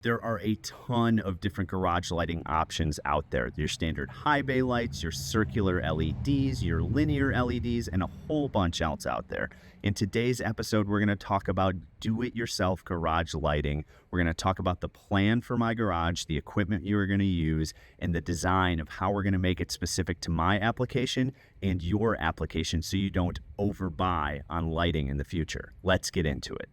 There are a ton of different garage lighting options out there. Your standard high bay lights, your circular LEDs, your linear LEDs, and a whole bunch else out there. In today's episode, we're going to talk about do-it-yourself garage lighting. We're going to talk about the plan for my garage, the equipment you are going to use, and the design of how we're going to make it specific to my application and your application so you don't overbuy on lighting in the future. Let's get into it.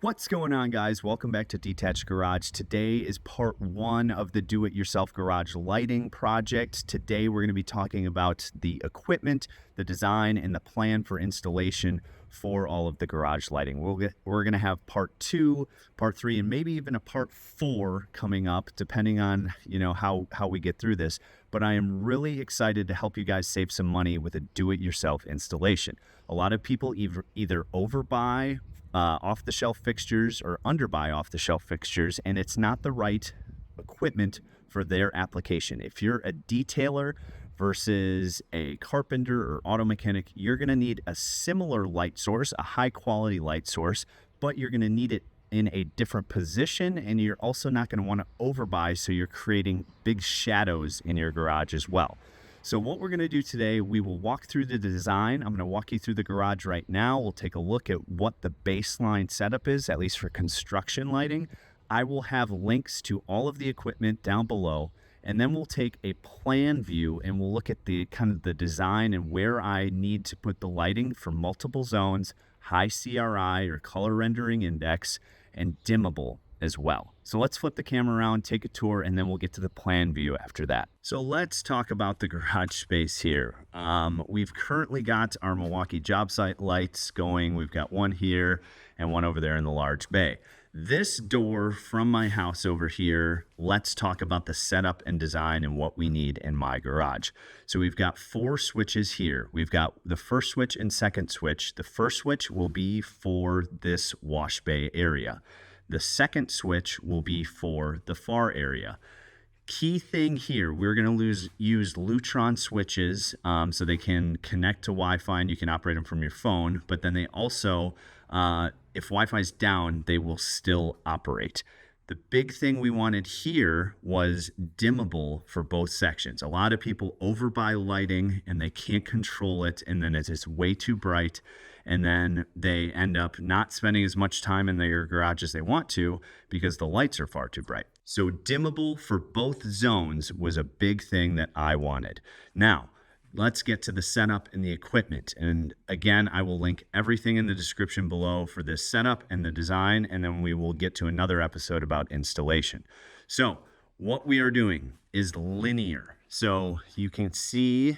What's going on, guys? Welcome back to Detached Garage. Today is part one of the do-it-yourself garage lighting project. Today we're going to be talking about the equipment, the design, and the plan for installation for all of the garage lighting. We're going to have part two, part three, and maybe even a part four coming up, depending on how we get through this. But I am really excited to help you guys save some money with a do-it-yourself installation. A lot of people either overbuy off-the-shelf fixtures or underbuy off-the-shelf fixtures, and it's not the right equipment for their application. If you're a detailer versus a carpenter or auto mechanic, you're going to need a similar light source, a high-quality light source, but you're going to need it in a different position, and you're also not going to want to overbuy, so you're creating big shadows in your garage as well. So what we're going to do today, we will walk through the design. I'm going to walk you through the garage right now. We'll take a look at what the baseline setup is, at least for construction lighting. I will have links to all of the equipment down below, and then we'll take a plan view and we'll look at the kind of the design and where I need to put the lighting for multiple zones, high CRI or color rendering index, and dimmable as well. So let's flip the camera around, take a tour, and then we'll get to the plan view after that. So let's talk about the garage space here. We've currently got our Milwaukee job site lights going. We've got one here and one over there in the large bay. This door from my house over here, let's talk about the setup and design and what we need in my garage. So we've got 4 switches here. We've got the first switch and second switch. The first switch will be for this wash bay area. The second switch will be for the far area. Key thing here, we're going to use Lutron switches so they can connect to Wi-Fi and you can operate them from your phone. But then they also, if Wi-Fi is down, they will still operate. The big thing we wanted here was dimmable for both sections. A lot of people overbuy lighting and they can't control it, and then it's just way too bright, and then they end up not spending as much time in their garage as they want to because the lights are far too bright. So dimmable for both zones was a big thing that I wanted. Now, let's get to the setup and the equipment. And again, I will link everything in the description below for this setup and the design, and then we will get to another episode about installation. So what we are doing is linear. So you can see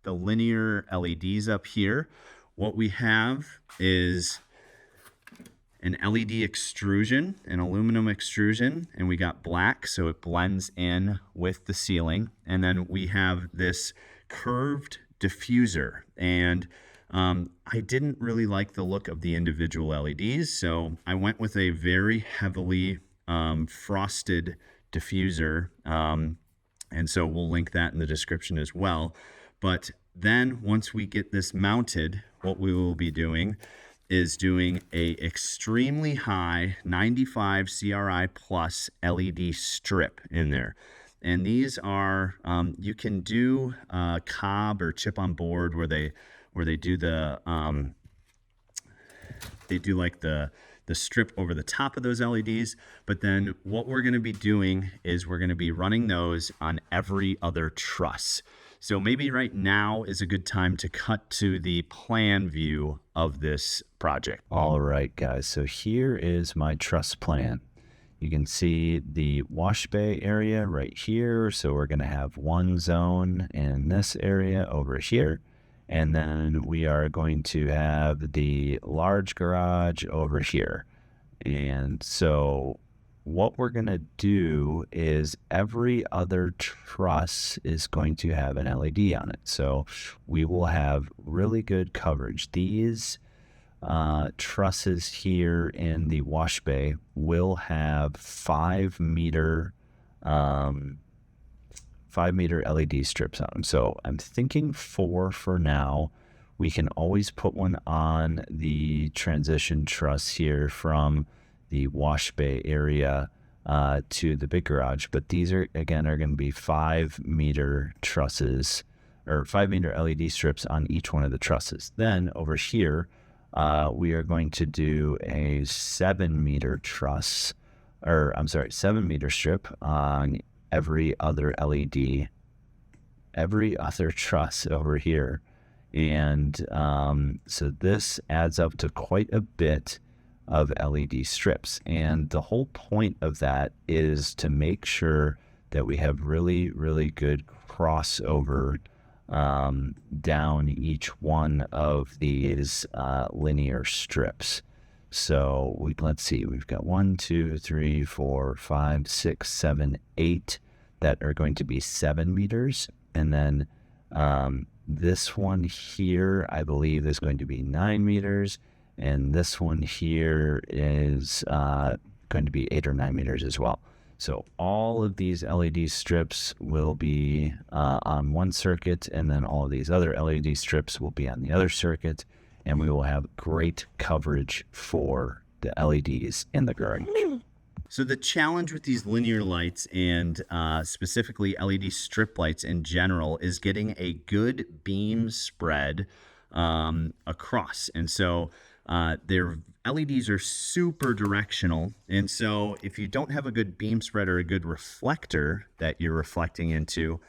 the linear LEDs up here. What we have is an LED extrusion, an aluminum extrusion, and we got black so it blends in with the ceiling. And then we have this curved diffuser, and I didn't really like the look of the individual LEDs, so I went with a very heavily frosted diffuser, and so we'll link that in the description as well. But then once we get this mounted, what we will be doing is doing a extremely high 95 CRI plus LED strip in there. And these are, you can do cob or chip on board where they do the, they do like the strip over the top of those LEDs. But then what we're going to be doing is we're going to be running those on every other truss. So maybe right now is a good time to cut to the plan view of this project. All right, guys, so here is my truss plan. You can see the wash bay area right here. So we're going to have one zone in this area over here. And then we are going to have the large garage over here. And so what we're going to do is every other truss is going to have an LED on it. So we will have really good coverage. These trusses here in the wash bay will have 5 meter 5 meter LED strips on them. So I'm thinking 4 for now. We can always put one on the transition truss here from the wash bay area to the big garage. But these are, again, are going to be 5-meter trusses, or 5-meter LED strips on each one of the trusses. Then over here, we are going to do a 7-meter truss, or I'm sorry, 7-meter strip on every other LED, every other truss over here. And so this adds up to quite a bit of LED strips. And the whole point of that is to make sure that we have really, really good crossover down each one of these linear strips. So let's see, we've got 1, 2, 3, 4, 5, 6, 7, 8 that are going to be 7 meters. And then this one here, I believe, is going to be 9 meters. And this one here is going to be 8 or 9 meters as well. So all of these LED strips will be on one circuit, and then all of these other LED strips will be on the other circuit, and we will have great coverage for the LEDs in the garage. So the challenge with these linear lights and specifically LED strip lights in general is getting a good beam spread across. And so their LEDs are super directional. And so if you don't have a good beam spread or a good reflector that you're reflecting into,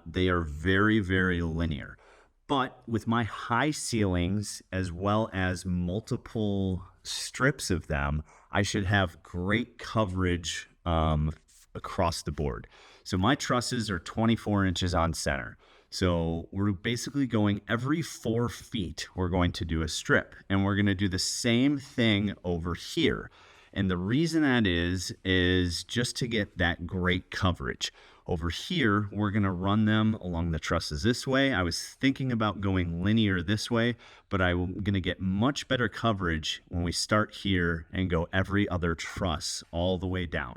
they are very, very linear. But with my high ceilings, as well as multiple strips of them, I should have great coverage across the board. So my trusses are 24 inches on center. So we're basically going every 4 feet, we're going to do a strip, and we're going to do the same thing over here. And the reason that is just to get that great coverage. Over here, we're going to run them along the trusses this way. I was thinking about going linear this way, but I'm going to get much better coverage when we start here and go every other truss all the way down.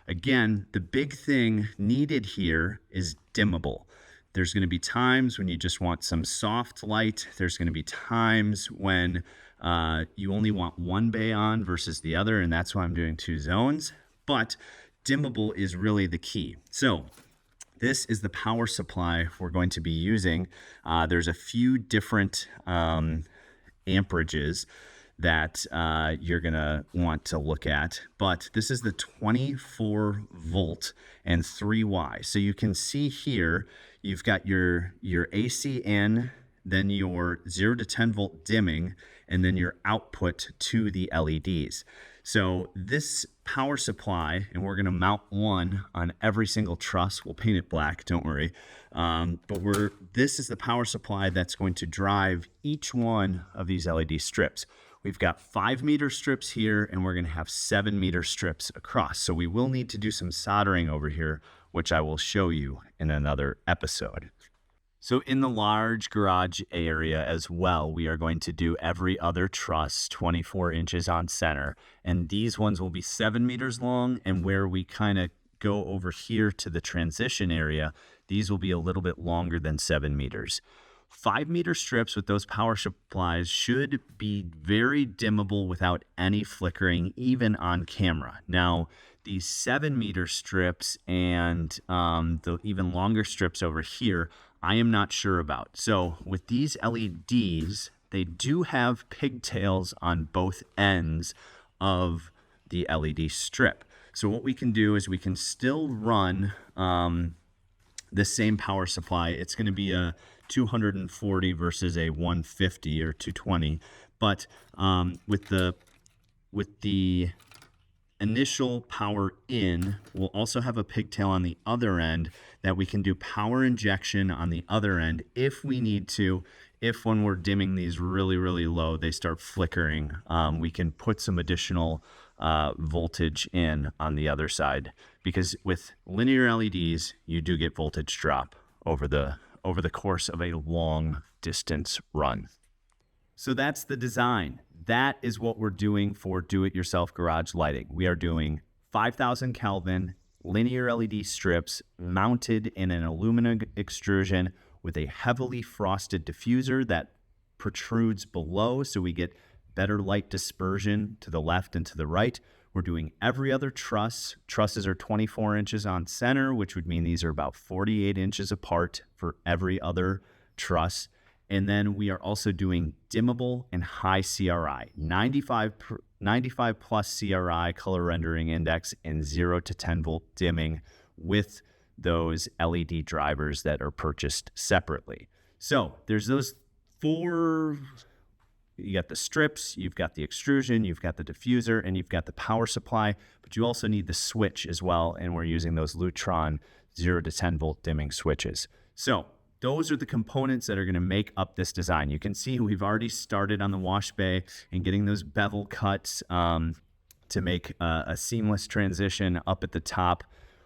Again, the big thing needed here is dimmable. There's going to be times when you just want some soft light. There's going to be times when you only want one bay on versus the other, and that's why I'm doing 2 zones. But dimmable is really the key. So this is the power supply we're going to be using. There's a few different amperages that you're going to want to look at, but this is the 24 volt and 3Y. So you can see here, you've got your AC in, then your 0 to 10 volt dimming, and then your output to the LEDs. So this power supply, and we're going to mount one on every single truss. We'll paint it black, don't worry. But this is the power supply that's going to drive each one of these LED strips. We've got 5-meter strips here, and we're going to have 7-meter strips across. So we will need to do some soldering over here, which I will show you in another episode. So in the large garage area as well, we are going to do every other truss 24 inches on center. And these ones will be 7 meters long. And where we kind of go over here to the transition area, these will be a little bit longer than 7 meters. 5-meter strips with those power supplies should be very dimmable without any flickering, even on camera. Now, these 7-meter strips and the even longer strips over here, I am not sure about. So with these LEDs, they do have pigtails on both ends of the LED strip. So what we can do is we can still run the same power supply. It's going to be a 240 versus a 150 or 220, but with the initial power in, we'll also have a pigtail on the other end that we can do power injection on the other end if we need to. If when we're dimming these really, really low, they start flickering, we can put some additional voltage in on the other side, because with linear LEDs, you do get voltage drop over the course of a long distance run. So that's the design. That is what we're doing for do-it-yourself garage lighting. We are doing 5,000 Kelvin linear LED strips mounted in an aluminum extrusion with a heavily frosted diffuser that protrudes below, so we get better light dispersion to the left and to the right. We're doing every other truss. Trusses are 24 inches on center, which would mean these are about 48 inches apart for every other truss. And then we are also doing dimmable and high CRI, 95 plus CRI, color rendering index, and 0 to 10 volt dimming with those LED drivers that are purchased separately. So there's those four. You got the strips, you've got the extrusion, you've got the diffuser, and you've got the power supply, but you also need the switch as well, and we're using those Lutron 0 to 10 volt dimming switches. So those are the components that are going to make up this design. You can see we've already started on the wash bay and getting those bevel cuts to make a seamless transition up at the top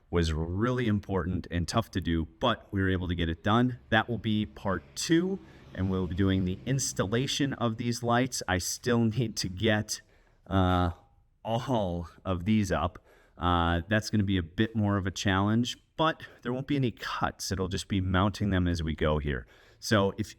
was really important and tough to do, but we were able to get it done. That will be part 2. And we'll be doing the installation of these lights. I still need to get all of these up. That's going to be a bit more of a challenge, but there won't be any cuts. It'll just be mounting them as we go here. So if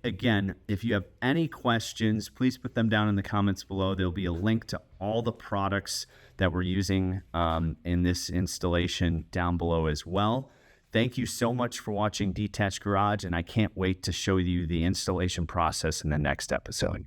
you have any questions, please put them down in the comments below. There'll be a link to all the products that we're using in this installation down below as well. Thank you so much for watching Detached Garage, and I can't wait to show you the installation process in the next episode.